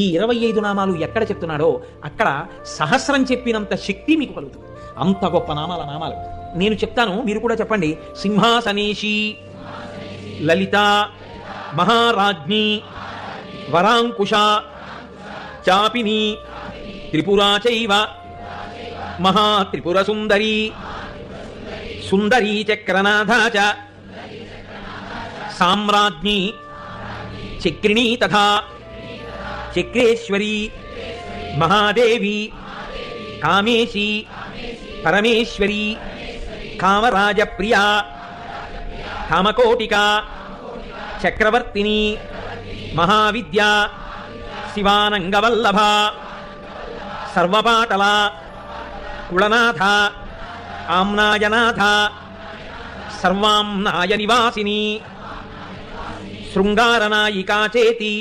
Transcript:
ఈ 25 నామాలు ఎక్కడ చెప్తున్నాడో అక్కడ సహస్రం చెప్పినంత శక్తి మీకు కలుగుతుంది. అంత గొప్ప నామాలు నేను చెప్తాను, మీరు కూడా చెప్పండి. సింహాసనేషి, లలిత, మహారాజ్ఞి, వరాంకుశ, చాపిని, త్రిపురా చైవ, మహాత్రిపుర సుందరి, సుందరీ చక్రనాథ చ, సామ్రాజ్ఞి, చక్రిణీ తథా చక్రేశ్వరి, మహాదేవి, కామేశి, పరమేశ్వరి, కామరాజప్రియ, కామకోటిక, చక్రవర్తిని, మహావిద్య, శివానంగవల్లభ, సర్వపాటల, కుళనాథ, ఆమ్నాయనాథ, సర్వాంనాయ నివాసిని, శృంగారనాయికా చేతి,